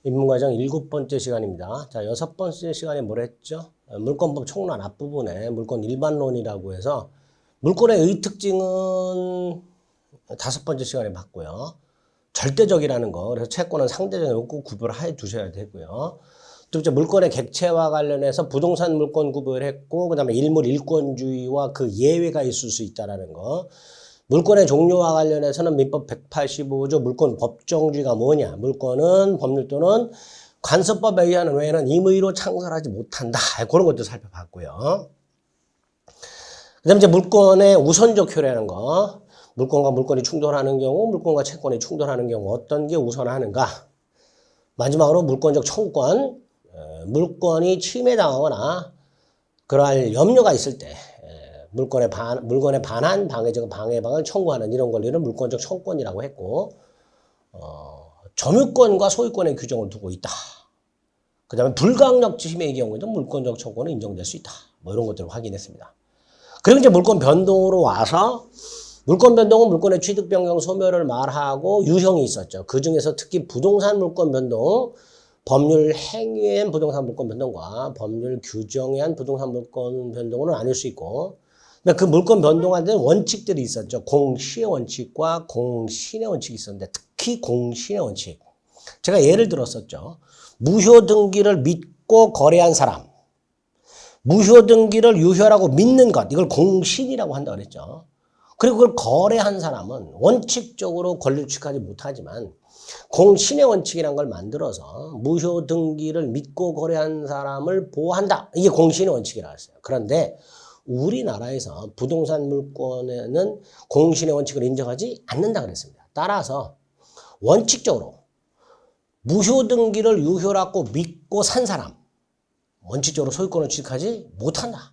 입문과정 7번째 시간입니다. 자, 6번째 시간에 뭘 했죠? 물권법 총론 앞부분에 물권 일반론이라고 해서 물권의 의특징은 5번째 시간에 봤고요. 절대적이라는 거, 그래서 채권은 상대적이고 꼭 구별을 해 두셔야 되고요. 두 번째, 물권의 객체와 관련해서 부동산 물권 구별했고, 그 다음에 일물 일권주의와 그 예외가 있을 수 있다는 거. 물권의 종류와 관련해서는 민법 185조 물권 법정주의가 뭐냐. 물권은 법률 또는 관습법에 의하는 외에는 임의로 창설하지 못한다. 그런 것도 살펴봤고요. 그 다음에 이제 물권의 우선적 효라는 거. 물권과 물권이 충돌하는 경우, 물권과 채권이 충돌하는 경우 어떤 게 우선하는가. 마지막으로 물권적 청구권. 물권이 침해당하거나 그러할 염려가 있을 때 물권에 반한 방해적 방해방을 청구하는 이런 권리를 물권적 청구권이라고 했고, 점유권과 소유권의 규정을 두고 있다. 그 다음에 불강력 침해의 경우에도 물권적 청구권은 인정될 수 있다. 뭐 이런 것들을 확인했습니다. 그리고 이제 물권 변동으로 와서 물권 변동은 물권의 취득 변경 소멸을 말하고 유형이 있었죠. 그 중에서 특히 부동산 물권 변동, 법률 행위에 의한 부동산 물권 변동과 법률 규정에 의한 부동산 물권 변동은 아닐 수 있고, 그 물권 변동하는 데는 원칙들이 있었죠. 공시의 원칙과 공신의 원칙이 있었는데 특히 공신의 원칙. 제가 예를 들었었죠. 무효 등기를 믿고 거래한 사람. 무효 등기를 유효라고 믿는 것. 이걸 공신이라고 한다고 그랬죠. 그리고 그걸 거래한 사람은 원칙적으로 권리를 취득하지 못하지만 공신의 원칙이라는 걸 만들어서 무효 등기를 믿고 거래한 사람을 보호한다. 이게 공신의 원칙이라고 했어요. 그런데 우리나라에서 부동산 물권에는 공신의 원칙을 인정하지 않는다 그랬습니다. 따라서 원칙적으로 무효 등기를 유효라고 믿고 산 사람, 원칙적으로 소유권을 취득하지 못한다.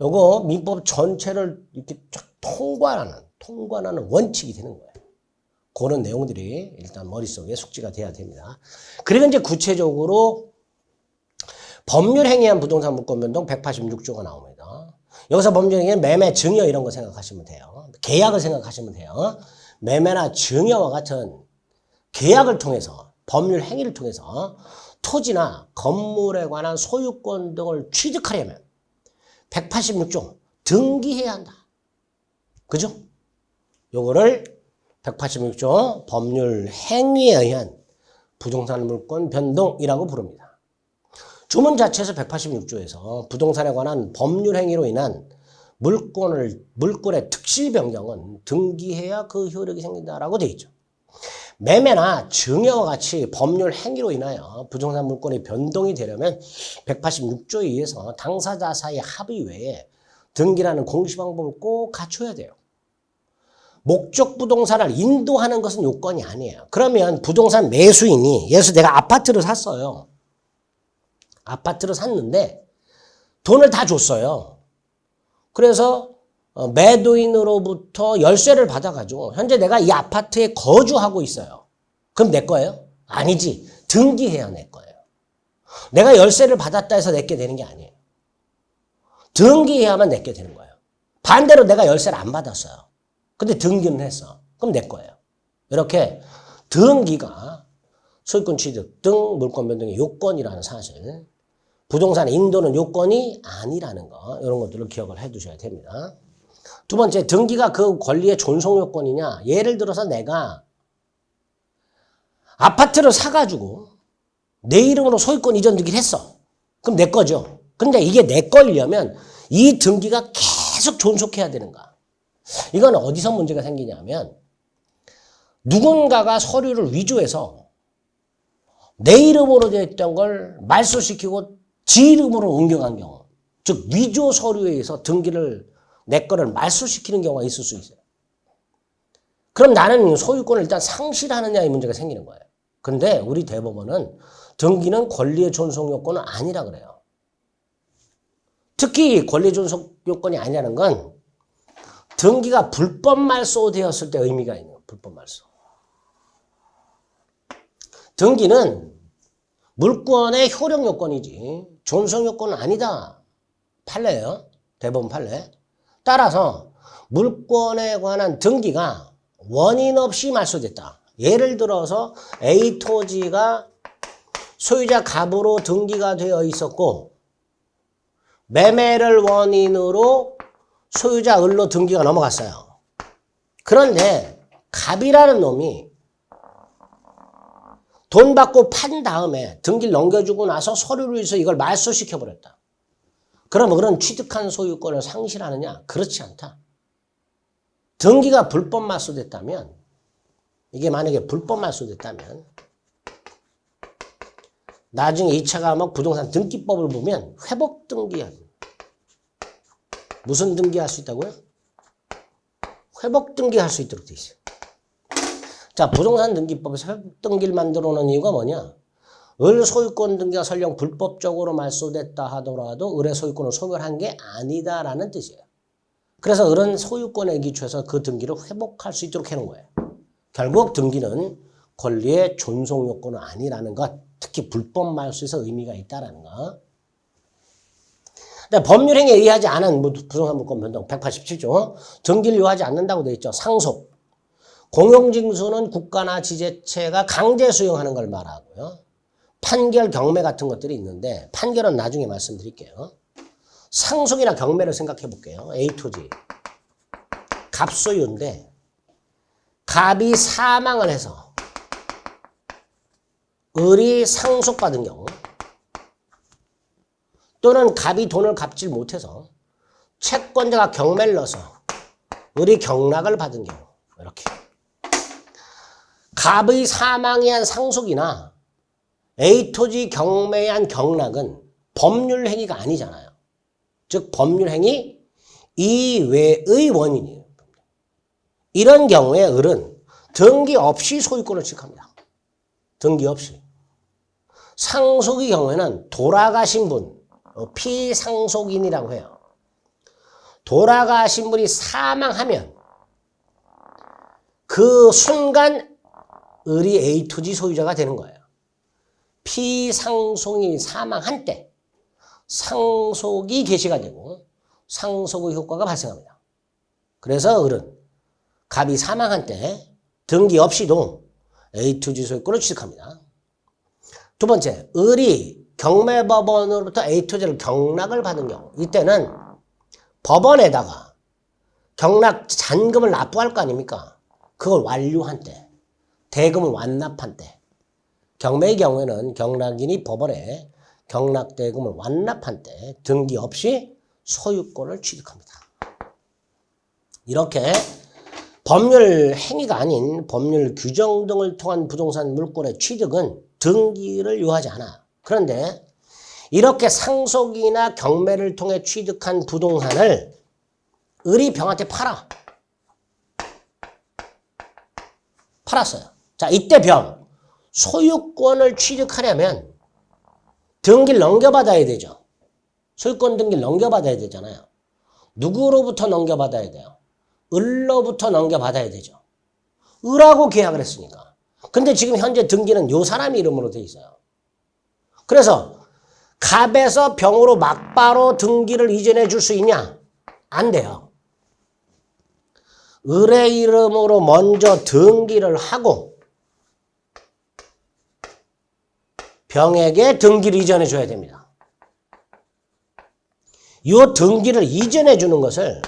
요거 민법 전체를 이렇게 쫙 통관하는 원칙이 되는 거예요. 그런 내용들이 일단 머릿속에 숙지가 돼야 됩니다. 그리고 이제 구체적으로 법률 행위한 부동산 물권 변동 186조가 나옵니다. 여기서 법률 행위는 매매, 증여 이런 거 생각하시면 돼요. 계약을 생각하시면 돼요. 매매나 증여와 같은 계약을 통해서 법률 행위를 통해서 토지나 건물에 관한 소유권 등을 취득하려면 186조 등기해야 한다. 그죠? 요거를 186조 법률 행위에 의한 부동산 물권 변동이라고 부릅니다. 주문 자체에서 186조에서 부동산에 관한 법률 행위로 인한 물권의 특실 변경은 등기해야 그 효력이 생긴다라고 되어 있죠. 매매나 증여와 같이 법률 행위로 인하여 부동산 물권이 변동이 되려면 186조에 의해서 당사자 사이 합의 외에 등기라는 공시 방법을 꼭 갖춰야 돼요. 목적 부동산을 인도하는 것은 요건이 아니에요. 그러면 부동산 매수인이, 예를 들어서 내가 아파트를 샀어요. 아파트를 샀는데 돈을 다 줬어요. 그래서 매도인으로부터 열쇠를 받아가지고 현재 내가 이 아파트에 거주하고 있어요. 그럼 내 거예요? 아니지. 등기해야 내 거예요. 내가 열쇠를 받았다 해서 내게 되는 게 아니에요. 등기해야만 내게 되는 거예요. 반대로 내가 열쇠를 안 받았어요. 근데 등기는 했어. 그럼 내 거예요. 이렇게 등기가 소유권 취득 등 물권 변동의 요건이라는 사실, 부동산 인도는 요건이 아니라는 거, 이런 것들을 기억을 해 두셔야 됩니다. 두 번째, 등기가 그 권리의 존속 요건이냐. 예를 들어서 내가 아파트를 사가지고 내 이름으로 소유권 이전 등기를 했어. 그럼 내 거죠. 근데 이게 내 거이려면 이 등기가 계속 존속해야 되는가. 이건 어디서 문제가 생기냐면 누군가가 서류를 위조해서 내 이름으로 되어 있던 걸 말소시키고 지 이름으로 옮겨간 경우, 즉 위조 서류에 의해서 등기를 내 거를 말소시키는 경우가 있을 수 있어요. 그럼 나는 소유권을 일단 상실하느냐 이 문제가 생기는 거예요. 근데 우리 대법원은 등기는 권리의 존속 요건은 아니라 그래요. 특히 권리의 존속 요건이 아니라는 건 등기가 불법 말소되었을 때 의미가 있는 거예요. 불법 말소. 등기는 물권의 효력 요건이지 존속 요건은 아니다. 판례예요. 대법원 판례. 따라서 물권에 관한 등기가 원인 없이 말소됐다. 예를 들어서 A 토지가 소유자 갑으로 등기가 되어 있었고 매매를 원인으로 소유자 을로 등기가 넘어갔어요. 그런데 갑이라는 놈이 돈 받고 판 다음에 등기를 넘겨주고 나서 서류로 해서 이걸 말소시켜버렸다. 그러면 그런 취득한 소유권을 상실하느냐? 그렇지 않다. 등기가 불법 말소됐다면, 이게 만약에 불법 말소됐다면 나중에 2차 과목 부동산 등기법을 보면 회복 등기할, 무슨 등기할 수 있다고요? 회복 등기할 수 있도록 돼 있어요. 자, 부동산 등기법에서 회복 등기를 만들어 놓은 이유가 뭐냐? 을 소유권 등기가 설령 불법적으로 말소됐다 하더라도 을의 소유권을 소멸한 게 아니다라는 뜻이에요. 그래서 을은 소유권에 기초해서 그 등기를 회복할 수 있도록 해놓은 거예요. 결국 등기는 권리의 존속 요건은 아니라는 것, 특히 불법 말소에서 의미가 있다라는 것. 법률행위에 의하지 않은 부동산 물권 변동 187조 등기를 요하지 않는다고 되어 있죠. 상속. 공용징수는 국가나 지자체가 강제 수용하는 걸 말하고요. 판결, 경매 같은 것들이 있는데 판결은 나중에 말씀드릴게요. 상속이나 경매를 생각해 볼게요. A 토지. 갑소유인데 갑이 사망을 해서 을이 상속받은 경우 또는 갑이 돈을 갚지 못해서 채권자가 경매를 넣어서 을이 경락을 받은 경우 이렇게 갑의 사망에 의한 상속이나 A토지 경매에 의한 경락은 법률 행위가 아니잖아요. 즉 법률 행위 이외의 원인이에요. 이런 경우에 을은 등기 없이 소유권을 취득합니다. 등기 없이. 상속의 경우에는 돌아가신 분, 피상속인이라고 해요. 돌아가신 분이 사망하면 그 순간 을이 A토지 소유자가 되는 거예요. 피상속인이 사망한 때 상속이 개시가 되고 상속의 효과가 발생합니다. 그래서 을은 갑이 사망한 때 등기 없이도 A토지 소유권을 취득합니다. 두 번째, 을이 경매법원으로부터 A토지를 경락을 받은 경우 이때는 법원에다가 경락 잔금을 납부할 거 아닙니까? 그걸 완료한 때, 대금을 완납한 때 경매의 경우에는 경락인이 법원에 경락대금을 완납한 때 등기 없이 소유권을 취득합니다. 이렇게 법률 행위가 아닌 법률 규정 등을 통한 부동산 물권의 취득은 등기를 요하지 않아. 그런데 이렇게 상속이나 경매를 통해 취득한 부동산을 을이 병한테 팔았어요. 자, 이때 병 소유권을 취득하려면 등기를 넘겨받아야 되죠. 소유권 등기를 넘겨받아야 되잖아요. 누구로부터 넘겨받아야 돼요? 을로부터 넘겨받아야 되죠. 을하고 계약을 했으니까. 근데 지금 현재 등기는 요 사람 이름으로 돼 있어요. 그래서 갑에서 병으로 막바로 등기를 이전해 줄 수 있냐? 안 돼요. 을의 이름으로 먼저 등기를 하고 병에게 등기를 이전해 줘야 됩니다. 이 등기를 이전해 주는 것을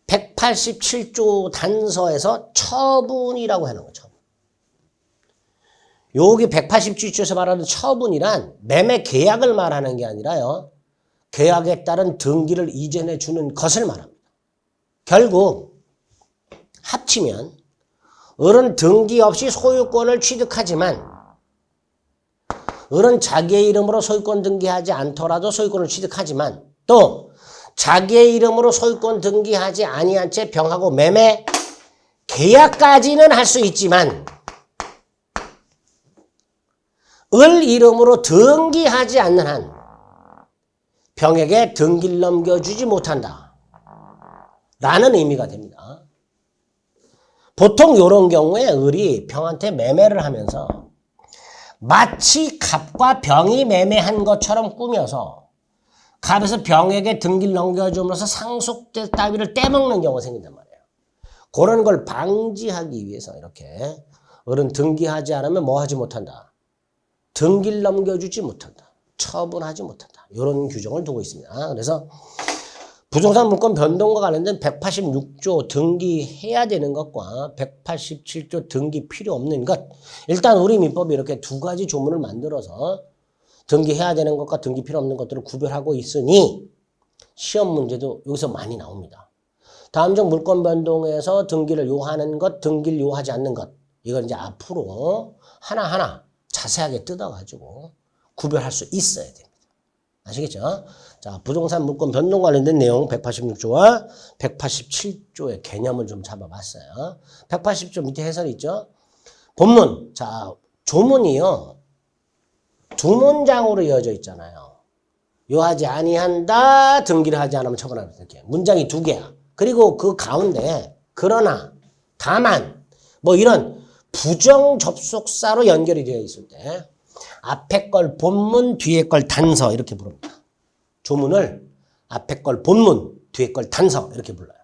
187조 단서에서 처분이라고 하는 거죠. 여기 187조에서 말하는 처분이란 매매 계약을 말하는 게 아니라요. 계약에 따른 등기를 이전해 주는 것을 말합니다. 결국 합치면 을은 등기 없이 소유권을 취득하지만 을은 자기의 이름으로 소유권 등기하지 않더라도 소유권을 취득하지만 또 자기의 이름으로 소유권 등기하지 아니한 채 병하고 매매 계약까지는 할 수 있지만 을 이름으로 등기하지 않는 한 병에게 등기를 넘겨주지 못한다 라는 의미가 됩니다. 보통 이런 경우에 을이 병한테 매매를 하면서 마치 갑과 병이 매매한 것처럼 꾸며서 갑에서 병에게 등기를 넘겨줌으로써 상속대 따위를 떼먹는 경우가 생긴단 말이에요. 그런 걸 방지하기 위해서 이렇게 을은 등기하지 않으면 뭐 하지 못한다. 등기를 넘겨주지 못한다. 처분하지 못한다. 이런 규정을 두고 있습니다. 그래서 부동산 물권 변동과 관련된 186조 등기해야 되는 것과 187조 등기 필요 없는 것. 일단 우리 민법이 이렇게 두 가지 조문을 만들어서 등기해야 되는 것과 등기 필요 없는 것들을 구별하고 있으니 시험 문제도 여기서 많이 나옵니다. 다음 중 물권 변동에서 등기를 요하는 것, 등기를 요하지 않는 것. 이걸 이제 앞으로 하나하나 자세하게 뜯어가지고 구별할 수 있어야 됩니다. 아시겠죠? 자, 부동산 물권 변동 관련된 내용 186조와 187조의 개념을 좀 잡아봤어요. 180조 밑에 해설이 있죠? 본문. 자, 조문이요. 두 문장으로 이어져 있잖아요. 요하지 아니한다, 등기를 하지 않으면 처분한다. 이렇게. 문장이 두 개야. 그리고 그 가운데 그러나, 다만 뭐 이런 부정 접속사로 연결이 되어 있을 때 앞에 걸 본문, 뒤에 걸 단서 이렇게 부릅니다. 조문을 앞에 걸 본문, 뒤에 걸 단서 이렇게 불러요.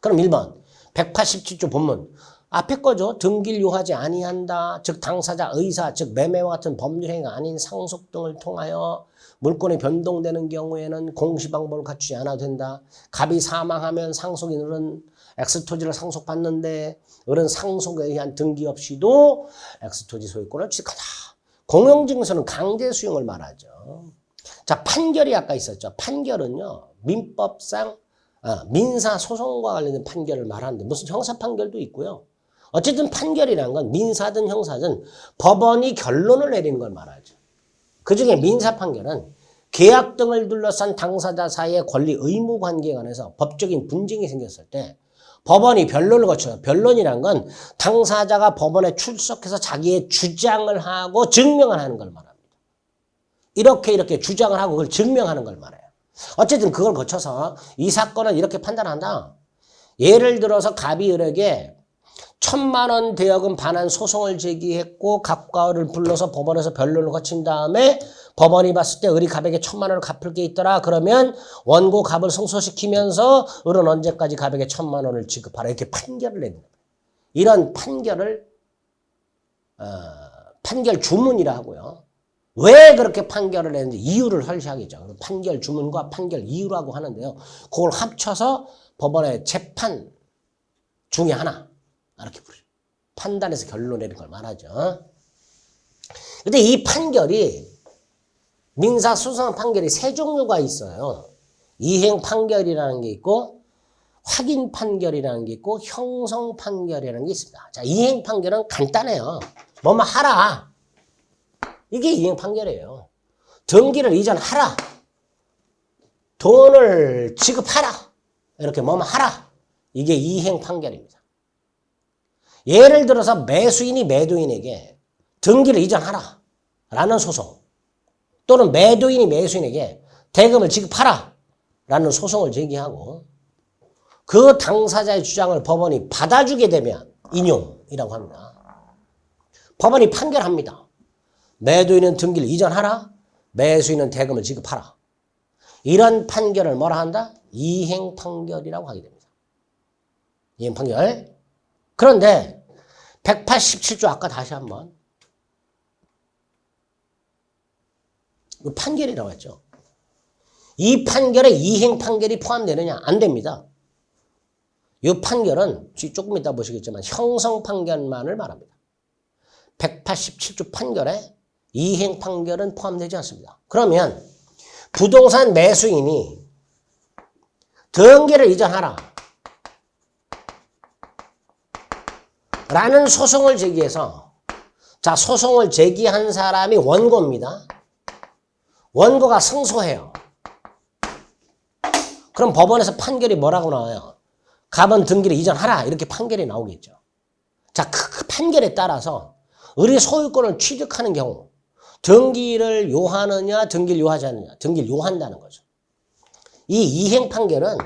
그럼 1번 187조 본문 앞에 거죠. 등기를 요하지 아니한다. 즉 당사자 의사, 즉 매매와 같은 법률행위가 아닌 상속 등을 통하여 물권이 변동되는 경우에는 공시방법을 갖추지 않아도 된다. 갑이 사망하면 상속인은 X토지를 상속받는데 을은 상속에 의한 등기 없이도 X토지 소유권을 취득하다. 공용증서는 강제 수용을 말하죠. 자, 판결이 아까 있었죠. 판결은요, 민법상 민사소송과 관련된 판결을 말하는데 무슨 형사 판결도 있고요. 어쨌든 판결이라는 건 민사든 형사든 법원이 결론을 내리는 걸 말하죠. 그중에 민사 판결은 계약 등을 둘러싼 당사자 사이의 권리 의무 관계에 관해서 법적인 분쟁이 생겼을 때 법원이 변론을 거쳐요. 변론이란 건 당사자가 법원에 출석해서 자기의 주장을 하고 증명을 하는 걸 말합니다. 이렇게 주장을 하고 그걸 증명하는 걸 말해요. 어쨌든 그걸 거쳐서 이 사건은 이렇게 판단한다. 예를 들어서 갑이 을에게 1,000만 원 대여금 반환 소송을 제기했고 갑과 을을 불러서 법원에서 변론을 거친 다음에 법원이 봤을 때 을이 갑에게 1,000만 원을 갚을 게 있더라. 그러면 원고 갑을 승소시키면서 을은 언제까지 갑에게 1,000만 원을 지급하라. 이렇게 판결을 내는 거예요. 이런 판결을 판결 주문이라 하고요. 왜 그렇게 판결을 했는지 이유를 설시하겠죠. 판결 주문과 판결 이유라고 하는데요. 그걸 합쳐서 법원의 재판 중에 하나 이렇게 부르죠. 판단해서 결론 내는 걸 말하죠. 근데 이 판결이 민사소송 판결이 세 종류가 있어요. 이행 판결이라는 게 있고 확인 판결이라는 게 있고 형성 판결이라는 게 있습니다. 자, 이행 판결은 간단해요. 뭐뭐 하라. 이게 이행 판결이에요. 등기를 이전하라. 돈을 지급하라. 이렇게 뭐뭐 하라. 이게 이행 판결입니다. 예를 들어서 매수인이 매도인에게 등기를 이전하라 라는 소송 또는 매도인이 매수인에게 대금을 지급하라 라는 소송을 제기하고 그 당사자의 주장을 법원이 받아주게 되면 인용이라고 합니다. 법원이 판결합니다. 매도인은 등기를 이전하라, 매수인은 대금을 지급하라. 이런 판결을 뭐라 한다? 이행 판결이라고 하게 됩니다. 이행 판결. 그런데 187조 아까 다시 한번 판결이라고 했죠. 이 판결에 이행 판결이 포함되느냐? 안 됩니다. 이 판결은 조금 이따 보시겠지만 형성 판결만을 말합니다. 187조 판결에 이행 판결은 포함되지 않습니다. 그러면 부동산 매수인이 등기를 이전하라 라는 소송을 제기해서 자, 소송을 제기한 사람이 원고입니다. 원고가 승소해요. 그럼 법원에서 판결이 뭐라고 나와요? 갑은 등기를 이전하라 이렇게 판결이 나오겠죠. 자, 그 판결에 따라서 을이 소유권을 취득하는 경우 등기를 요하느냐 등기를 요하지 않느냐 등기를 요한다는 거죠. 이 이행 판결은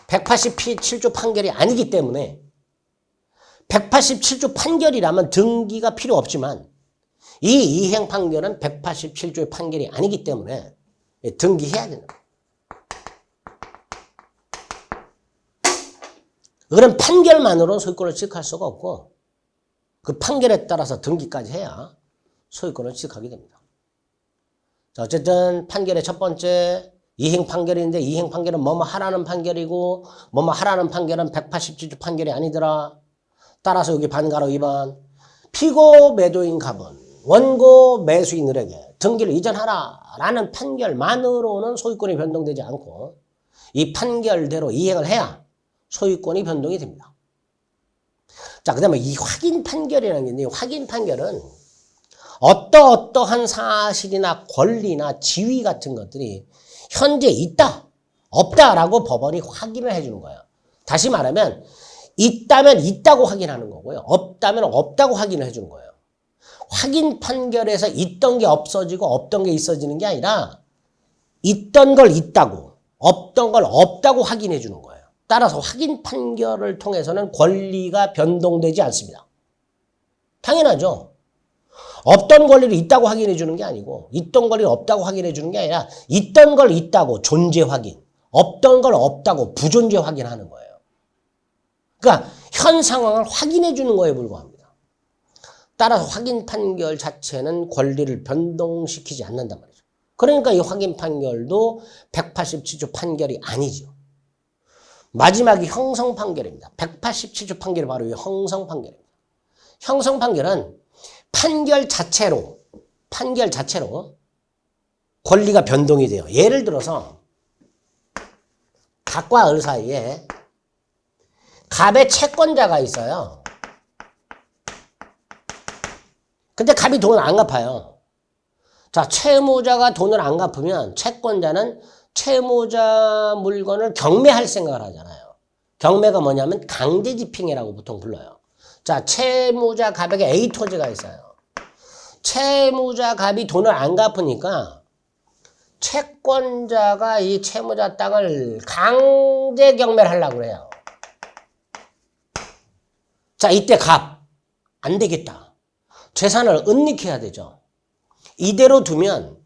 187조 판결이 아니기 때문에 187조 판결이라면 등기가 필요 없지만 이 이행 판결은 187조의 판결이 아니기 때문에 등기해야 된다. 그런 판결만으로는 소유권을 취득할 수가 없고 그 판결에 따라서 등기까지 해야 소유권을 취득하게 됩니다. 자, 어쨌든 판결의 첫 번째 이행 판결인데 이행 판결은 뭐뭐 하라는 판결이고 뭐뭐 하라는 판결은 187조 판결이 아니더라. 따라서 여기 반가로 2번 피고 매도인 갑은 원고 매수인들에게 등기를 이전하라 라는 판결만으로는 소유권이 변동되지 않고 이 판결대로 이행을 해야 소유권이 변동이 됩니다. 자, 그 다음에 이 확인 판결이라는 게 있는데 확인 판결은 어떠한 사실이나 권리나 지위 같은 것들이 현재 있다, 없다라고 법원이 확인을 해주는 거예요. 다시 말하면 있다면 있다고 확인하는 거고요. 없다면 없다고 확인을 해주는 거예요. 확인 판결에서 있던 게 없어지고 없던 게 있어지는 게 아니라 있던 걸 있다고 없던 걸 없다고 확인해 주는 거예요. 따라서 확인 판결을 통해서는 권리가 변동되지 않습니다. 당연하죠. 없던 권리를 있다고 확인해 주는 게 아니고 있던 권리를 없다고 확인해 주는 게 아니라 있던 걸 있다고 존재 확인, 없던 걸 없다고 부존재 확인하는 거예요. 그러니까 현 상황을 확인해 주는 거에 불과합니다. 따라서 확인 판결 자체는 권리를 변동시키지 않는단 말이죠. 그러니까 이 확인 판결도 187조 판결이 아니죠. 마지막이 형성 판결입니다. 187조 판결이 바로 이 형성 판결입니다. 형성 판결은 판결 자체로 권리가 변동이 돼요. 예를 들어서 갑과 을 사이에 갑의 채권자가 있어요. 근데 갑이 돈을 안 갚아요. 자, 채무자가 돈을 안 갚으면 채권자는 채무자 물건을 경매할 생각을 하잖아요. 경매가 뭐냐면 강제집행이라고 보통 불러요. 자, 채무자 갑에게 A 토지가 있어요. 채무자 갑이 돈을 안 갚으니까 채권자가 이 채무자 땅을 강제 경매를 하려고 그래요. 자, 이때 갑 안 되겠다. 재산을 은닉해야 되죠. 이대로 두면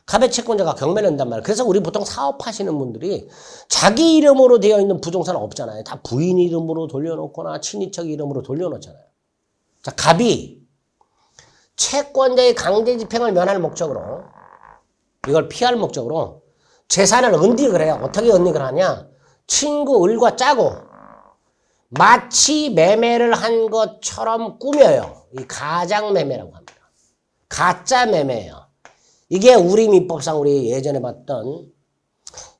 갑의 채권자가 경매를 한단 말이에요. 그래서 우리 보통 사업하시는 분들이 자기 이름으로 되어 있는 부동산은 없잖아요. 다 부인 이름으로 돌려놓거나 친인척 이름으로 돌려놓잖아요. 자, 갑이 채권자의 강제집행을 면할 목적으로 이걸 피할 목적으로 재산을 은닉을 해요. 어떻게 은닉을 하냐? 친구 을과 짜고 마치 매매를 한 것처럼 꾸며요. 이 가장매매라고 합니다. 가짜 매매예요. 이게 우리 민법상 우리 예전에 봤던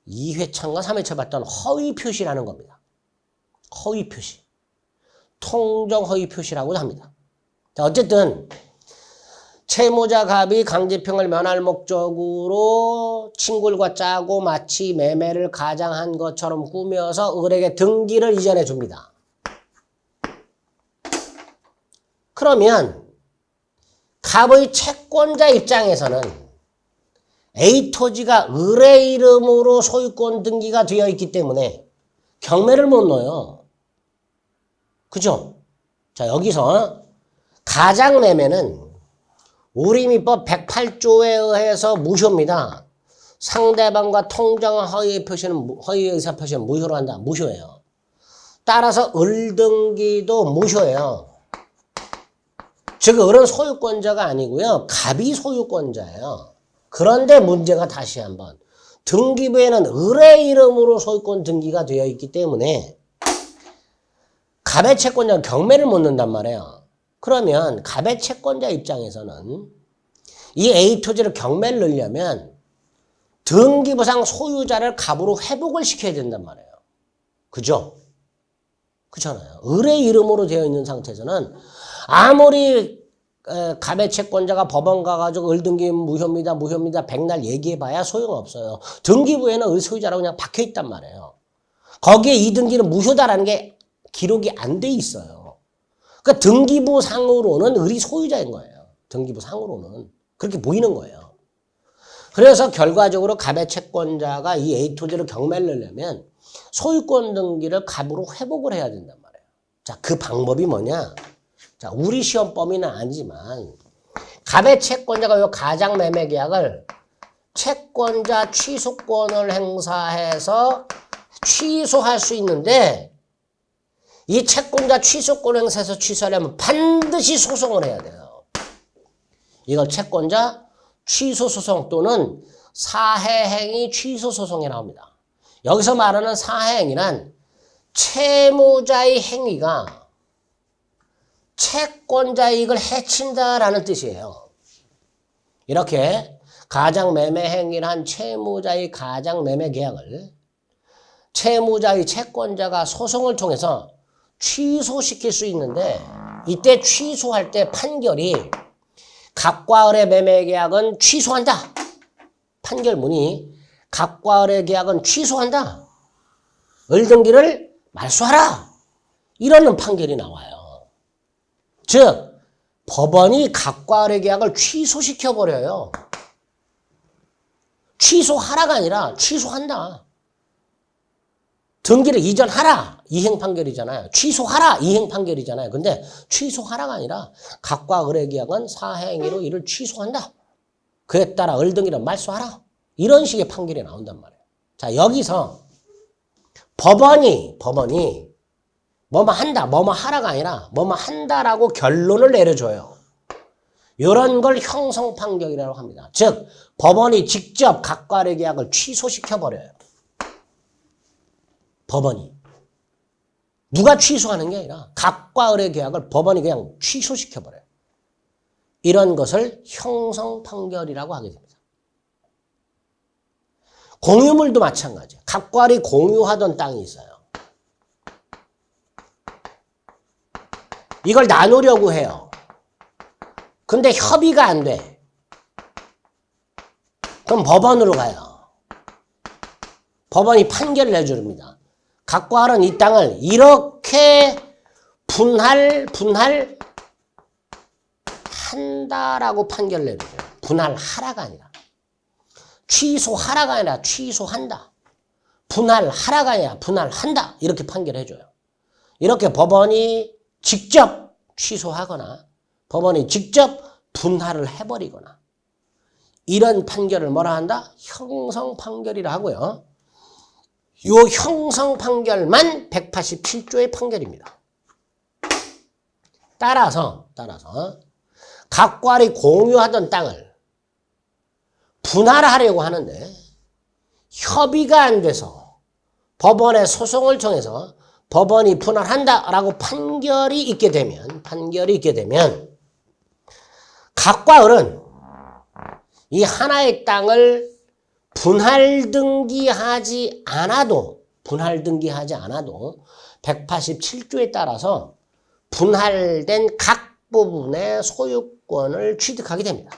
2회차인가 3회차 봤던 허위 표시라는 겁니다. 허위 표시. 통정 허위 표시라고도 합니다. 자, 어쨌든 채무자 갑이 강제평을 면할 목적으로 친구들과 짜고 마치 매매를 가장한 것처럼 꾸며서 을에게 등기를 이전해 줍니다. 그러면 갑의 채권자 입장에서는 A 토지가 을의 이름으로 소유권 등기가 되어 있기 때문에 경매를 못 넣어요. 그죠? 자, 여기서 가장매매는 우리 민법 108조에 의해서 무효입니다. 상대방과 통정한 허위 의사표시는 무효로 한다. 무효예요. 따라서 을 등기도 무효예요. 즉 을은 소유권자가 아니고요. 갑이 소유권자예요. 그런데 문제가 다시 한번 등기부에는 을의 이름으로 소유권 등기가 되어 있기 때문에 갑의 채권자는 경매를 못 넣는단 말이에요. 그러면 갑의 채권자 입장에서는 이 A 토지를 경매를 넣으려면 등기부상 소유자를 갑으로 회복을 시켜야 된단 말이에요. 그죠? 그렇잖아요. 을의 이름으로 되어 있는 상태에서는 아무리 갑의 채권자가 법원 가가지고 을 등기 무효입니다 백날 얘기해봐야 소용없어요. 등기부에는 을 소유자라고 그냥 박혀있단 말이에요. 거기에 이 등기는 무효다라는 게 기록이 안 돼 있어요. 그러니까 등기부 상으로는 을이 소유자인 거예요. 등기부 상으로는 그렇게 보이는 거예요. 그래서 결과적으로 갑의 채권자가 이 A 토지를 경매를 내려면 소유권 등기를 갑으로 회복을 해야 된단 말이에요. 자, 그 방법이 뭐냐? 자, 우리 시험 범위는 아니지만 갑의 채권자가 이 가장매매 계약을 채권자 취소권을 행사해서 취소할 수 있는데 이 채권자 취소권 행사해서 취소하려면 반드시 소송을 해야 돼요. 이걸 채권자 취소소송 또는 사해행위 취소소송에 나옵니다. 여기서 말하는 사해행위란 채무자의 행위가 채권자의 이익을 해친다라는 뜻이에요. 이렇게 가장매매 행위를 한 채무자의 가장매매 계약을 채무자의 채권자가 소송을 통해서 취소시킬 수 있는데 이때 취소할 때 판결이 갑과 을의 매매 계약은 취소한다. 판결문이 갑과 을의 계약은 취소한다. 을등기를 말소하라. 이러는 판결이 나와요. 즉 법원이 갑과 을의 계약을 취소시켜버려요. 취소하라가 아니라 취소한다. 등기를 이전하라. 이행 판결이잖아요. 취소하라. 이행 판결이잖아요. 근데 취소하라가 아니라 갑과 을의 계약은 사해행위로 이를 취소한다. 그에 따라 을등기를 말소하라. 이런 식의 판결이 나온단 말이에요. 자, 여기서 법원이 뭐뭐 한다, 뭐뭐 하라가 아니라 뭐뭐 한다라고 결론을 내려줘요. 이런 걸 형성 판결이라고 합니다. 즉 법원이 직접 갑과 을의 계약을 취소시켜버려요. 법원이. 누가 취소하는 게 아니라 갑과 을의 계약을 법원이 그냥 취소시켜버려요. 이런 것을 형성 판결이라고 하게 됩니다. 공유물도 마찬가지예요. 갑과 을이 공유하던 땅이 있어요. 이걸 나누려고 해요. 근데 협의가 안 돼. 그럼 법원으로 가요. 법원이 판결을 내줍니다. 갑과 을은 이 땅을 이렇게 분할한다라고 판결을 내줘요. 분할하라가 아니라. 취소하라가 아니라 취소한다. 분할하라가 아니라 분할한다. 이렇게 판결해줘요. 이렇게 법원이 직접 취소하거나 법원이 직접 분할을 해버리거나 이런 판결을 뭐라 한다? 형성 판결이라 하고요. 이 형성 판결만 187조의 판결입니다. 따라서 갑과 을이 공유하던 땅을 분할하려고 하는데 협의가 안 돼서 법원의 소송을 통해서 법원이 분할한다라고 판결이 있게 되면 갑과 을은 이 하나의 땅을 분할 등기하지 않아도 187조에 따라서 분할된 각 부분의 소유권을 취득하게 됩니다.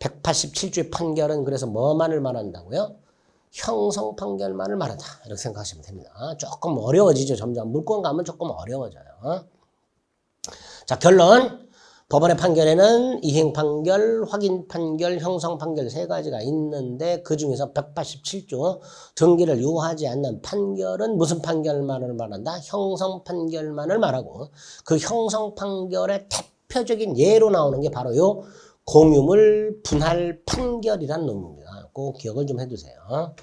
187조의 판결은 그래서 뭐만을 말한다고요? 형성 판결만을 말한다. 이렇게 생각하시면 됩니다. 조금 어려워지죠. 점점 물권 가면 조금 어려워져요. 자, 결론. 법원의 판결에는 이행 판결, 확인 판결, 형성 판결 세 가지가 있는데 그 중에서 187조 등기를 요하지 않는 판결은 무슨 판결만을 말한다? 형성 판결만을 말하고 그 형성 판결의 대표적인 예로 나오는 게 바로 요 공유물 분할 판결이라는 놈입니다. 꼭 기억을 좀 해두세요.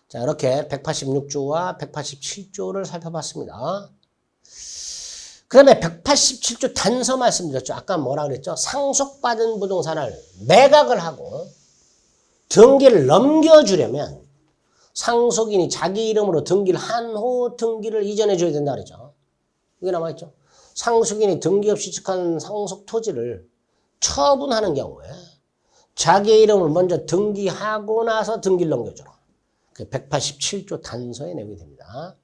자, 이렇게 186조와 187조를 살펴봤습니다. 그 다음에 187조 단서 말씀드렸죠. 아까 뭐라 그랬죠? 상속받은 부동산을 매각을 하고 등기를 넘겨주려면 상속인이 자기 이름으로 등기를 한 후 등기를 이전해 줘야 된다 그랬죠. 이게 남아있죠. 상속인이 등기 없이 취득한 상속 토지를 처분하는 경우에 자기 이름을 먼저 등기하고 나서 등기를 넘겨줘라. 187조 단서에 내용이 됩니다.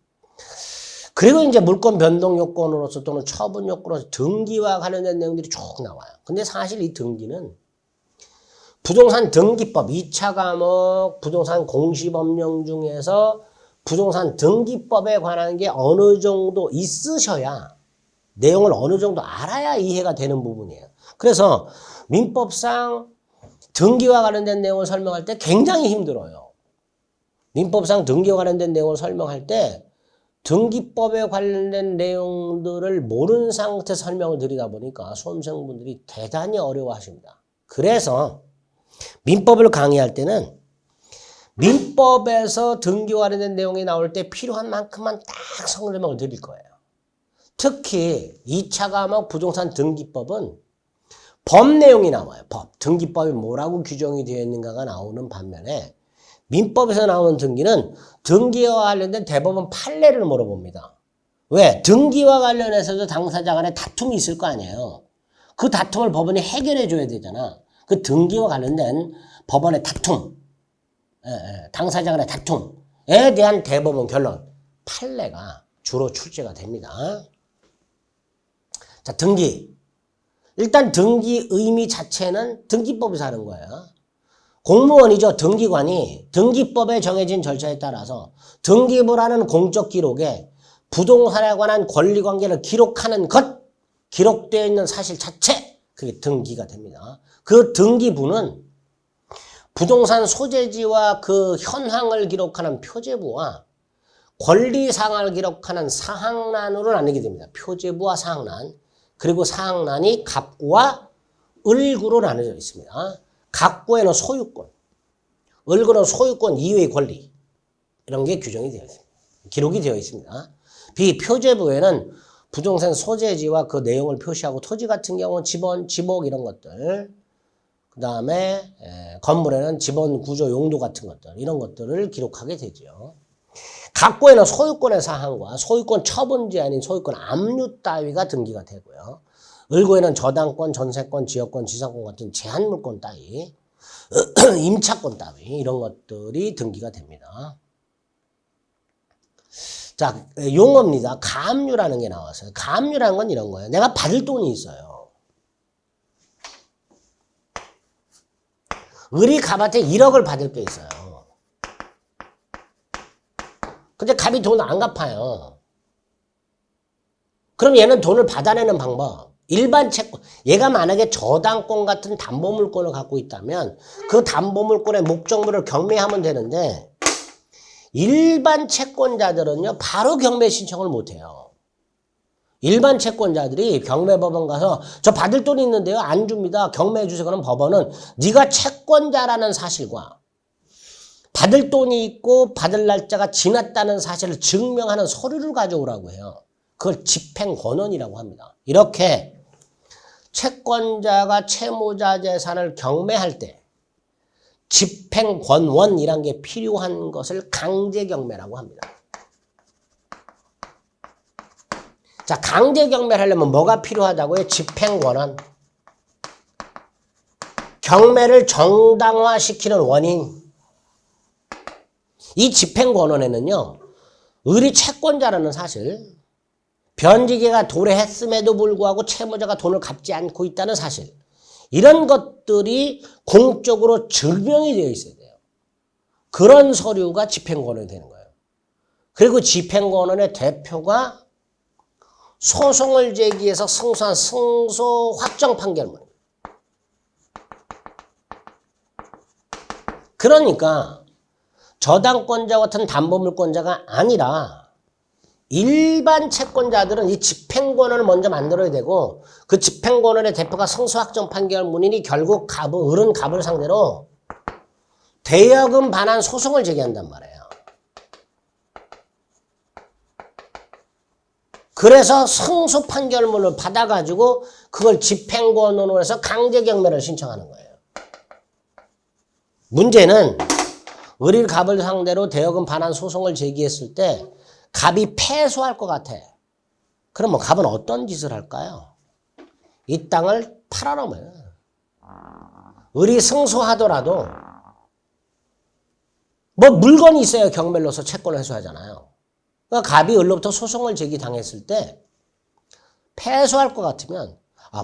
그리고 이제 물권 변동 요건으로서 또는 처분 요건으로서 등기와 관련된 내용들이 쭉 나와요. 근데 사실 이 등기는 부동산 등기법 2차 과목 부동산 공시법령 중에서 부동산 등기법에 관한 게 어느 정도 있으셔야 내용을 어느 정도 알아야 이해가 되는 부분이에요. 그래서 민법상 등기와 관련된 내용을 설명할 때 굉장히 힘들어요. 민법상 등기와 관련된 내용을 설명할 때 등기법에 관련된 내용들을 모르는 상태에서 설명을 드리다 보니까 수험생분들이 대단히 어려워하십니다. 그래서 민법을 강의할 때는 민법에서 등기와 관련된 내용이 나올 때 필요한 만큼만 딱 설명을 드릴 거예요. 특히 2차 과목 부동산 등기법은 법 내용이 나와요. 법. 등기법이 뭐라고 규정이 되어 있는가가 나오는 반면에 민법에서 나오는 등기는 등기와 관련된 대법원 판례를 물어봅니다. 왜? 등기와 관련해서도 당사자 간에 다툼이 있을 거 아니에요. 그 다툼을 법원이 해결해 줘야 되잖아. 그 등기와 관련된 법원의 다툼, 당사자 간의 다툼에 대한 대법원 결론, 판례가 주로 출제가 됩니다. 자, 등기. 일단 등기 의미 자체는 등기법에서 하는 거예요. 공무원이죠. 등기관이 등기법에 정해진 절차에 따라서 등기부라는 공적 기록에 부동산에 관한 권리관계를 기록하는 것, 기록되어 있는 사실 자체, 그게 등기가 됩니다. 그 등기부는 부동산 소재지와 그 현황을 기록하는 표제부와 권리사항을 기록하는 사항란으로 나뉘게 됩니다. 표제부와 사항란, 그리고 사항란이 갑구와 을구로 나눠져 있습니다. 갑구에는 소유권, 을구는 소유권 이외의 권리, 이런 게 규정이 되어 있습니다. 기록이 되어 있습니다. 비표제부에는 부동산 소재지와 그 내용을 표시하고 토지 같은 경우는 지번, 지목 이런 것들, 그 다음에 건물에는 지번 구조 용도 같은 것들, 이런 것들을 기록하게 되죠. 갑구에는 소유권의 사항과 소유권 처분지 아닌 소유권 압류 따위가 등기가 되고요. 을구에는 저당권, 전세권, 지역권, 지상권 같은 제한물권 따위, 임차권 따위 이런 것들이 등기가 됩니다. 자, 용어입니다. 가압류라는 게 나왔어요. 가압류라는 건 이런 거예요. 내가 받을 돈이 있어요. 을이 갑한테 1억을 받을 게 있어요. 근데 갑이 돈을 안 갚아요. 그럼 얘는 돈을 받아내는 방법. 일반 채권. 얘가 만약에 저당권 같은 담보물권을 갖고 있다면 그 담보물권의 목적물을 경매하면 되는데 일반 채권자들은요, 바로 경매 신청을 못 해요. 일반 채권자들이 경매법원 가서 저 받을 돈이 있는데요, 안 줍니다. 경매해 주세요. 그럼 법원은 네가 채권자라는 사실과 받을 돈이 있고 받을 날짜가 지났다는 사실을 증명하는 서류를 가져오라고 해요. 그걸 집행권원이라고 합니다. 이렇게 채권자가 채무자 재산을 경매할 때 집행권원이란 게 필요한 것을 강제경매라고 합니다. 자, 강제경매를 하려면 뭐가 필요하다고요? 집행권원. 경매를 정당화시키는 원인. 이 집행권원에는요, 을이 채권자라는 사실, 변지기가 도래했음에도 불구하고 채무자가 돈을 갚지 않고 있다는 사실, 이런 것들이 공적으로 증명이 되어 있어야 돼요. 그런 서류가 집행권원이 되는 거예요. 그리고 집행권원의 대표가 소송을 제기해서 승소한 승소 확정 판결문. 그러니까 저당권자 같은 담보물권자가 아니라 일반 채권자들은 이 집행권원을 먼저 만들어야 되고 그 집행권원의 대표가 승소 확정 판결문이니 결국 을은 갑을 상대로 대여금 반환 소송을 제기한단 말이에요. 그래서 승소 판결문을 받아가지고 그걸 집행권원으로 해서 강제경매를 신청하는 거예요. 문제는 을이 갑을 상대로 대여금 반환 소송을 제기했을 때 갑이 패소할 것 같아. 그럼 뭐 갑은 어떤 짓을 할까요? 이 땅을 팔아넘어요. 을이 승소하더라도 뭐 물건이 있어야 경매로서 채권을 해소하잖아요. 그러니까 갑이 을로부터 소송을 제기당했을 때 패소할 것 같으면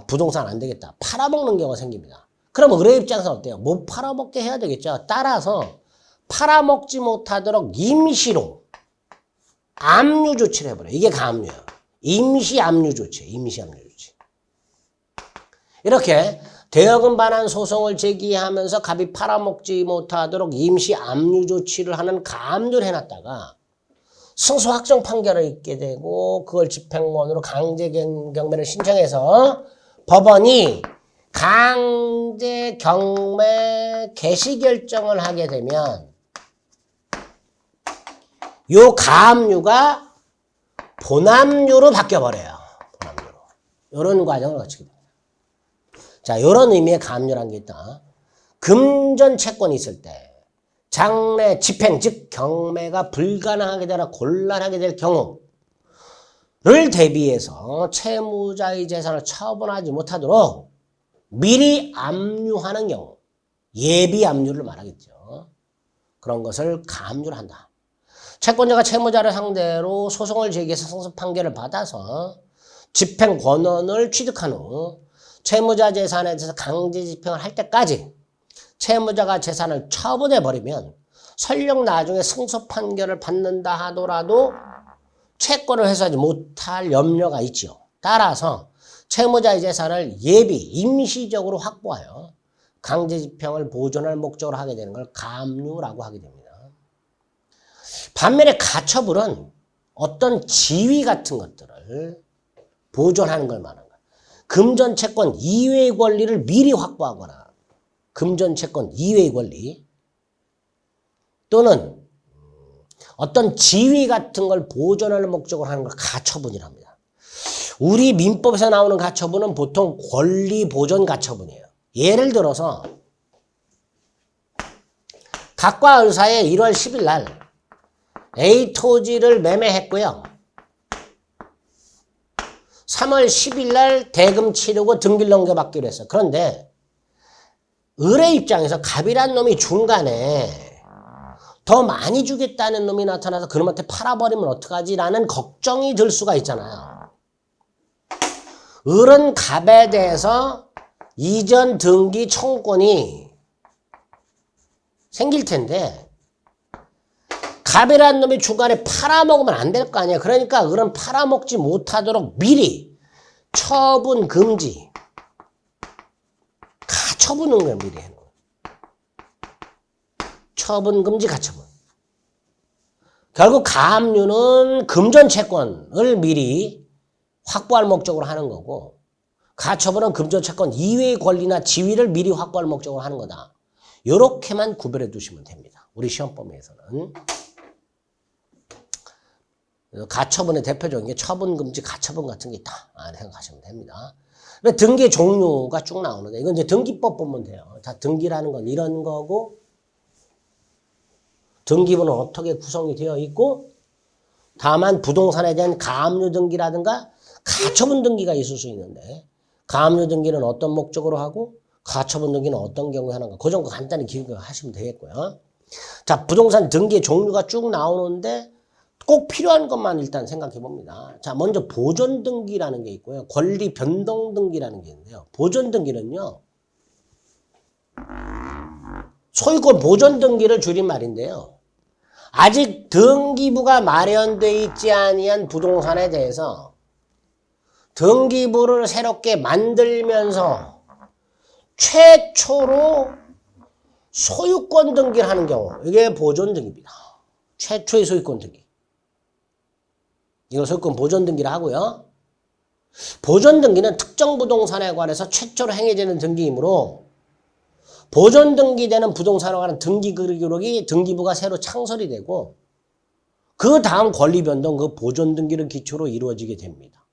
부동산 안 되겠다. 팔아먹는 경우가 생깁니다. 그럼 을의 입장에서는 어때요? 못 팔아먹게 해야 되겠죠. 따라서 팔아먹지 못하도록 임시로 압류 조치를 해버려요. 이게 가압류예요. 임시 압류 조치. 임시 압류 조치. 이렇게 대여금 반환 소송을 제기하면서 갑이 팔아먹지 못하도록 임시 압류 조치를 하는 가압류를 해놨다가 승소 확정 판결을 있게 되고 그걸 집행권으로 강제 경매를 신청해서 법원이 강제 경매 개시 결정을 하게 되면 요 가압류가 본압류로 바뀌어버려요. 본압류로. 이런 과정을 거치게 됩니다. 자, 요런 의미의 가압류라는 게 있다. 금전 채권이 있을 때 장래 집행, 즉 경매가 불가능하게 되거나 곤란하게 될 경우를 대비해서 채무자의 재산을 처분하지 못하도록 미리 압류하는 경우, 예비 압류를 말하겠죠. 그런 것을 가압류를 한다. 채권자가 채무자를 상대로 소송을 제기해서 승소 판결을 받아서 집행 권한을 취득한 후 채무자 재산에 대해서 강제 집행을 할 때까지 채무자가 재산을 처분해버리면 설령 나중에 승소 판결을 받는다 하더라도 채권을 회수하지 못할 염려가 있죠. 따라서 채무자의 재산을 예비, 임시적으로 확보하여 강제 집행을 보존할 목적으로 하게 되는 걸 가압류라고 하게 됩니다. 반면에 가처분은 어떤 지위 같은 것들을 보존하는 걸 말하는 거예요. 금전채권 이외의 권리를 미리 확보하거나 금전채권 이외의 권리 또는 어떤 지위 같은 걸 보존하는 목적으로 하는 걸 가처분이랍니다. 우리 민법에서 나오는 가처분은 보통 권리 보존 가처분이에요. 예를 들어서 각과 을사에 1월 10일 날 A 토지를 매매했고요. 3월 10일 날 대금 치르고 등기를 넘겨받기로 했어요. 그런데 을의 입장에서 갑이란 놈이 중간에 더 많이 주겠다는 놈이 나타나서 그놈한테 팔아버리면 어떡하지라는 걱정이 들 수가 있잖아요. 을은 갑에 대해서 이전 등기 청구권이 생길 텐데 갑이라는 놈이 중간에 팔아먹으면 안 될 거 아니야. 그러니까 을은 팔아먹지 못하도록 미리 처분 금지 가처분은 걸 미리 해놓은 거야. 처분 금지 가처분. 결국 가압류는 금전채권을 미리 확보할 목적으로 하는 거고 가처분은 금전채권 이외의 권리나 지위를 미리 확보할 목적으로 하는 거다. 이렇게만 구별해 두시면 됩니다. 우리 시험범위에서는. 가처분의 대표적인 게 처분금지 가처분 같은 게 있다 생각하시면 됩니다. 등기의 종류가 쭉 나오는데 이건 이제 등기법 보면 돼요. 다 등기라는 건 이런 거고 등기부는 어떻게 구성이 되어 있고 다만 부동산에 대한 가압류 등기라든가 가처분 등기가 있을 수 있는데 가압류 등기는 어떤 목적으로 하고 가처분 등기는 어떤 경우에 하는가 그 정도 간단히 기억하시면 되겠고요. 자, 부동산 등기의 종류가 쭉 나오는데 꼭 필요한 것만 일단 생각해 봅니다. 자, 먼저 보존 등기라는 게 있고요. 권리 변동 등기라는 게 있는데요. 보존 등기는요. 소유권 보존 등기를 줄인 말인데요. 아직 등기부가 마련되어 있지 아니한 부동산에 대해서 등기부를 새롭게 만들면서 최초로 소유권 등기를 하는 경우 이게 보존 등기입니다. 최초의 소유권 등기. 이거 소유권 보존 등기를 하고요. 보존 등기는 특정 부동산에 관해서 최초로 행해지는 등기이므로 보존 등기되는 부동산에 관한 등기 기록이 등기부가 새로 창설이 되고 그 다음 권리 변동 그 보존 등기를 기초로 이루어지게 됩니다.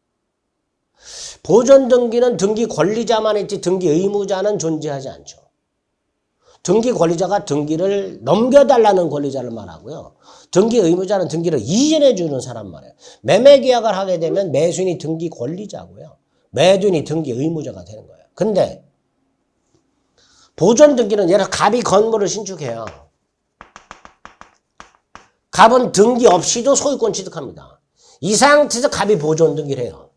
보존 등기는 등기 권리자만 있지 등기 의무자는 존재하지 않죠. 등기 권리자가 등기를 넘겨달라는 권리자를 말하고요. 등기 의무자는 등기를 이전해 주는 사람 말이에요. 매매 계약을 하게 되면 매수인이 등기 권리자고요. 매도인이 등기 의무자가 되는 거예요. 근데 보존 등기는 예를 들어 갑이 건물을 신축해요. 갑은 등기 없이도 소유권 취득합니다. 이 상태에서 갑이 보존 등기를 해요.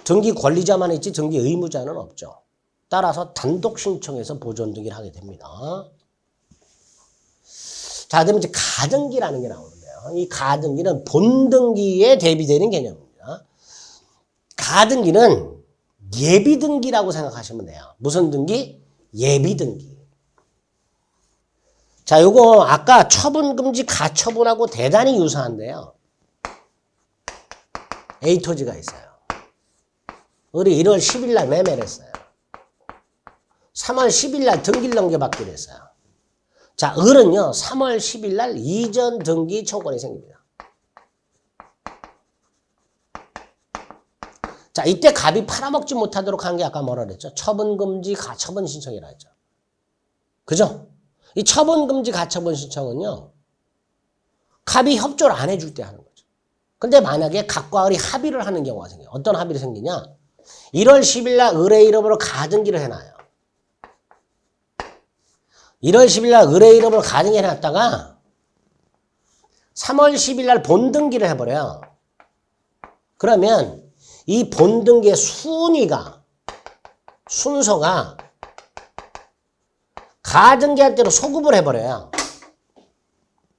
등기 권리자만 있지 등기 의무자는 없죠. 따라서 단독 신청해서 보존 등기를 하게 됩니다. 자, 그다음에 이제 가등기라는 게 나오는데요. 이 가등기는 본등기에 대비되는 개념입니다. 가등기는 예비등기라고 생각하시면 돼요. 무슨 등기? 예비등기. 자, 요거 아까 처분금지 가처분하고 대단히 유사한데요. A토지가 있어요. 우리 1월 10일 날 매매를 했어요. 3월 10일 날 등기를 넘겨받기로 했어요. 자, 을은요, 3월 10일 날 이전 등기 청구권이 생깁니다. 자, 이때 갑이 팔아먹지 못하도록 하는 게 아까 뭐라 그랬죠? 처분금지 가처분 신청이라 했죠. 그죠? 이 처분금지 가처분 신청은요, 갑이 협조를 안 해줄 때 하는 거죠. 근데 만약에 갑과 을이 합의를 하는 경우가 생겨요. 어떤 합의를 생기냐? 1월 10일 날 을의 이름으로 가등기를 해놔요. 1월 10일 날 을의 이름으로 가등기 해놨다가 3월 10일 날 본등기를 해버려요. 그러면 이 본등기의 순서가 가등기할 때로 소급을 해버려요.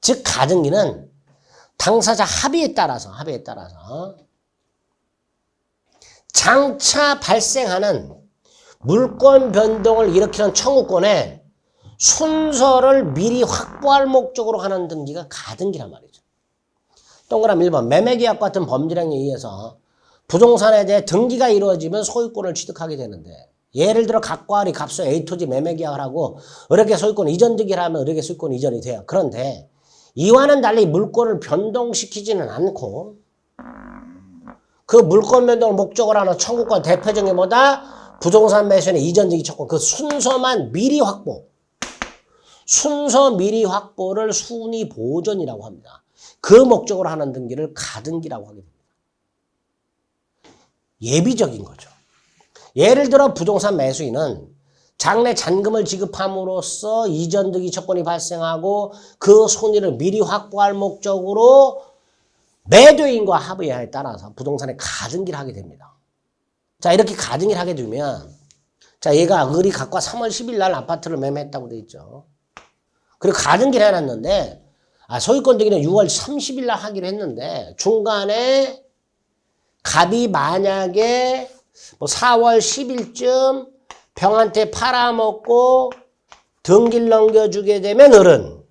즉 가등기는 당사자 합의에 따라서 장차 발생하는 물권 변동을 일으키는 청구권의 순서를 미리 확보할 목적으로 하는 등기가 가등기란 말이죠. 동그라미 1번 매매계약 같은 법률행위에 의해서 부동산에 대해 등기가 이루어지면 소유권을 취득하게 되는데, 예를 들어 갑과 을이 갑수 A토지 매매계약을 하고 을에게 소유권 이전 등기를 하면 을에게 소유권 이전이 돼요. 그런데 이와는 달리 물권을 변동시키지는 않고 그 물권 변동을 목적으로 하는 청구권 대표적인 게 뭐다? 부동산 매수인의 이전 등기 청구권, 그 순서만 미리 확보. 순서 미리 확보를 순위 보존이라고 합니다. 그 목적으로 하는 등기를 가등기라고 하게 됩니다. 예비적인 거죠. 예를 들어 부동산 매수인은 장래 잔금을 지급함으로써 이전 등기 처분이 발생하고 그 손해를 미리 확보할 목적으로 매도인과 합의에 따라서 부동산에 가등기를 하게 됩니다. 자, 이렇게 가등기를 하게 되면, 자, 얘가 을이 갑과 3월 10일 날 아파트를 매매했다고 돼 있죠. 그리고 가등기를 해놨는데, 소유권 등기는 6월 30일 날 하기로 했는데, 중간에 갑이 만약에 뭐 4월 10일쯤 병한테 팔아먹고 등기를 넘겨주게 되면 을은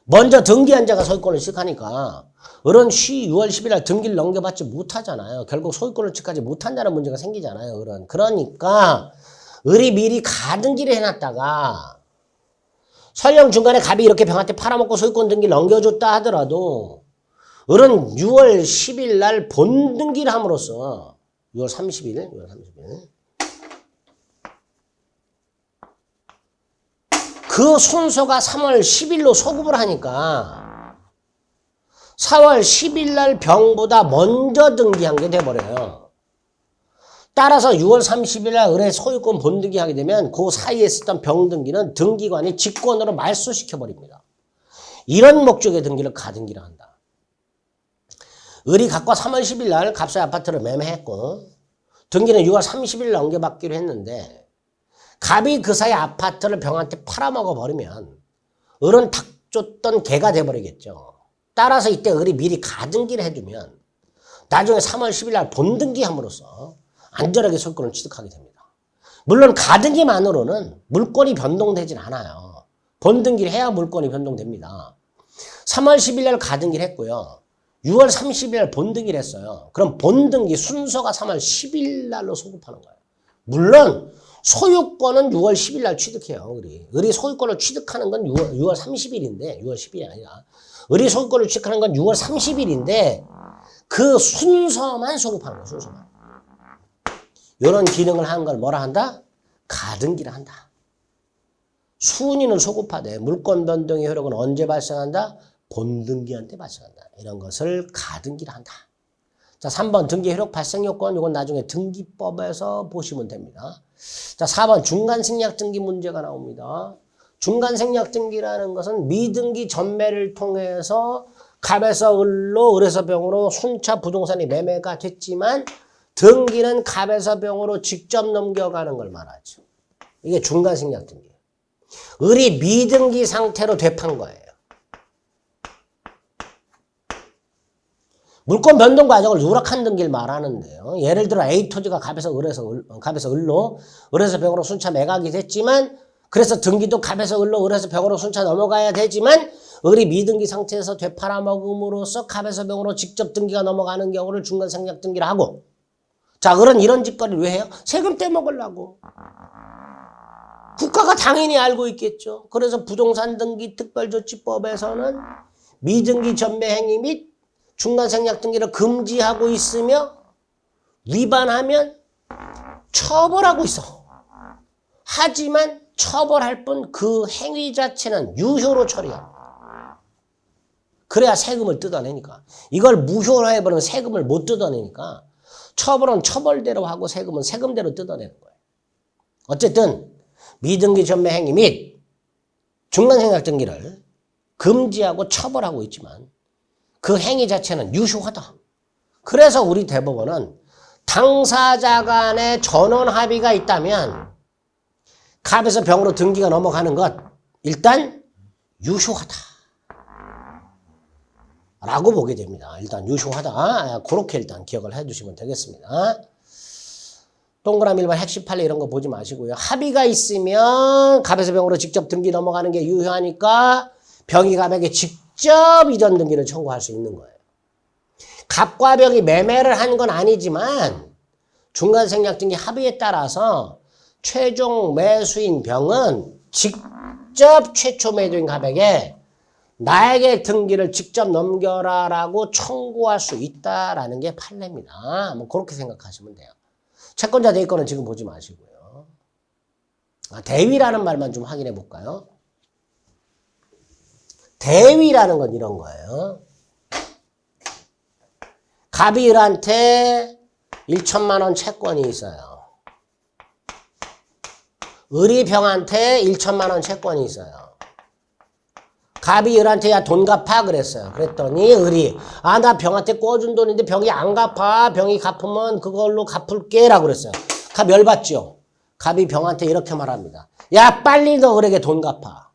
먼저 등기한 자가 소유권을 취득하니까 을은 6월 10일 날 등기를 넘겨받지 못하잖아요. 결국 소유권을 취득하지 못한다는 문제가 생기잖아요. 을은. 그러니까 을이 미리 가등기를 해놨다가 설령 중간에 갑이 이렇게 병한테 팔아먹고 소유권 등기를 넘겨줬다 하더라도 을은 6월 10일 날 본등기를 함으로써 6월 30일 그 순서가 3월 10일로 소급을 하니까 4월 10일 날 병보다 먼저 등기한 게 돼버려요. 따라서 6월 30일 날 을의 소유권 본등기 하게 되면 그 사이에 있었던 병등기는 등기관이 직권으로 말소시켜버립니다. 이런 목적의 등기를 가등기라 한다. 을이 갑과 3월 10일 날 갑수의 아파트를 매매했고 등기는 6월 30일 넘겨받기로 했는데 갑이 그 사이 아파트를 병한테 팔아먹어 버리면 을은 탁 줬던 개가 돼버리겠죠. 따라서 이때 을이 미리 가등기를 해두면 나중에 3월 10일 날 본등기함으로써 안전하게 소유권을 취득하게 됩니다. 물론 가등기만으로는 물권이 변동되진 않아요. 본등기를 해야 물권이 변동됩니다. 3월 10일 날 가등기를 했고요. 6월 30일 날 본등기를 했어요. 그럼 본등기 순서가 3월 10일 날로 소급하는 거예요. 물론 소유권은 6월 10일 날 취득해요. 을이 소유권을 취득하는 건 6월 30일인데 6월 10일이 아니라 을이 소유권을 취득하는 건 6월 30일인데 그 순서만 소급하는 거예요. 순서만. 이런 기능을 하는 걸 뭐라 한다? 가등기를 한다. 순위는 소급하되 물권 변동의 효력은 언제 발생한다? 본등기한테 발생한다. 이런 것을 가등기를 한다. 자, 3번 등기 효력 발생 요건, 이건 나중에 등기법에서 보시면 됩니다. 자, 4번 중간생략 등기 문제가 나옵니다. 중간생략 등기라는 것은 미등기 전매를 통해서 갑에서 을로, 을에서 병으로 순차 부동산이 매매가 됐지만 등기는 갑에서 병으로 직접 넘겨가는 걸 말하죠. 이게 중간생략 등기예요. 을이 미등기 상태로 되판 거예요. 물권 변동 과정을 누락한 등기를 말하는데요. 예를 들어 A 토지가 갑에서 을로, 을에서 병으로 순차 매각이 됐지만 그래서 등기도 갑에서 을로, 을에서 병으로 순차 넘어가야 되지만 을이 미등기 상태에서 되팔아먹음으로써 갑에서 병으로 직접 등기가 넘어가는 경우를 중간생략 등기를 하고, 자, 을은 이런 짓거리를 왜 해요? 세금 떼먹으려고. 국가가 당연히 알고 있겠죠. 그래서 부동산 등기 특별조치법에서는 미등기 전매 행위 및 중간생략 등기를 금지하고 있으며 위반하면 처벌하고 있어. 하지만 처벌할 뿐 그 행위 자체는 유효로 처리해. 그래야 세금을 뜯어내니까. 이걸 무효로 해버리면 세금을 못 뜯어내니까 처벌은 처벌대로 하고 세금은 세금대로 뜯어내는 거예요. 어쨌든 미등기 전매 행위 및 중간생략등기를 금지하고 처벌하고 있지만 그 행위 자체는 유효하다. 그래서 우리 대법원은 당사자 간의 전원 합의가 있다면 갑에서 병으로 등기가 넘어가는 것 일단 유효하다 라고 보게 됩니다. 일단 유효하다. 그렇게 일단 기억을 해주시면 되겠습니다. 동그라미 1번 핵심 판례 이런 거 보지 마시고요. 합의가 있으면 갑에서 병으로 직접 등기 넘어가는 게 유효하니까 병이 갑에게 직접 이전 등기를 청구할 수 있는 거예요. 갑과 병이 매매를 한 건 아니지만 중간생략등기 합의에 따라서 최종 매수인 병은 직접 최초 매도인 갑에게 나에게 등기를 직접 넘겨라라고 청구할 수 있다라는 게 판례입니다. 뭐 그렇게 생각하시면 돼요. 채권자 대위권은 지금 보지 마시고요. 대위라는 말만 좀 확인해 볼까요? 대위라는 건 이런 거예요. 갑이 을한테 1천만 원 채권이 있어요. 을이 병한테 1천만 원 채권이 있어요. 갑이 을한테 야 돈 갚아 그랬어요. 그랬더니 을이 나 병한테 꿔준 돈인데 병이 안 갚아. 병이 갚으면 그걸로 갚을게 라고 그랬어요. 갑 열받죠. 갑이 병한테 이렇게 말합니다. 야 빨리 너 을에게 돈 갚아.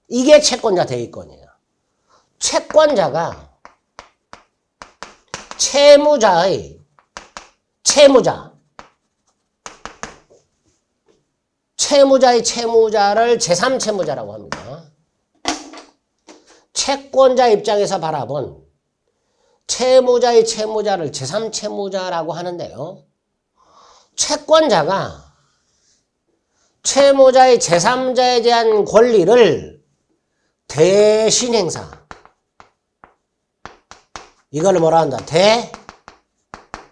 이게 채권자 대위권이에요. 채권자가 채무자의 채무자를 제3채무자라고 합니다. 채권자 입장에서 바라본 채무자의 채무자를 제3채무자라고 하는데요. 채권자가 채무자의 제3자에 대한 권리를 대신 행사. 이걸 뭐라 한다?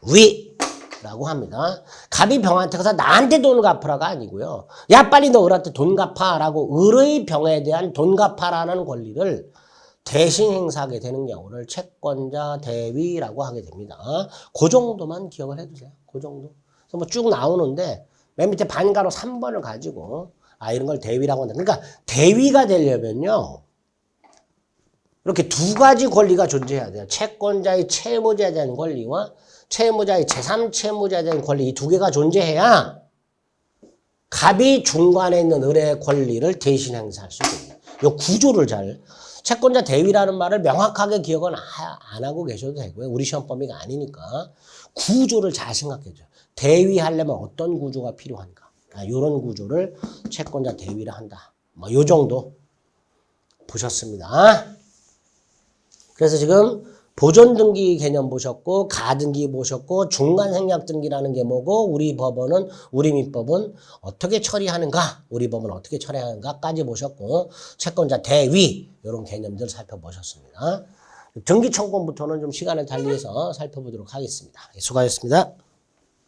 대위라고 합니다. 갑이 병한테 가서 나한테 돈 갚으라가 아니고요. 야 빨리 너 을한테 돈 갚아라고 을의 병에 대한 돈 갚아라는 권리를 대신 행사하게 되는 경우를 채권자 대위라고 하게 됩니다. 그 정도만 기억을 해두세요. 그 정도. 그래서 뭐 쭉 나오는데 맨 밑에 반가로 3번을 가지고 이런 걸 대위라고 한다. 그러니까 대위가 되려면요. 이렇게 두 가지 권리가 존재해야 돼요. 채권자의 채무자에 대한 권리와 채무자의 제3채무자에 대한 권리 이 두 개가 존재해야 갑이 중간에 있는 을의 권리를 대신 행사할 수 있습니다. 이 구조를 잘 채권자 대위라는 말을 명확하게 기억은 안 하고 계셔도 되고요. 우리 시험 범위가 아니니까 구조를 잘 생각해줘요. 대위하려면 어떤 구조가 필요한가. 이런 구조를 채권자 대위를 한다. 뭐 요 정도 보셨습니다. 그래서 지금 보존등기 개념 보셨고 가등기 보셨고 중간생략등기라는 게 뭐고 우리 법원은 우리 민법은 어떻게 처리하는가 우리 법은 어떻게 처리하는가까지 보셨고 채권자 대위 이런 개념들 살펴보셨습니다. 등기청구부터는 좀 시간을 달리해서 살펴보도록 하겠습니다. 수고하셨습니다.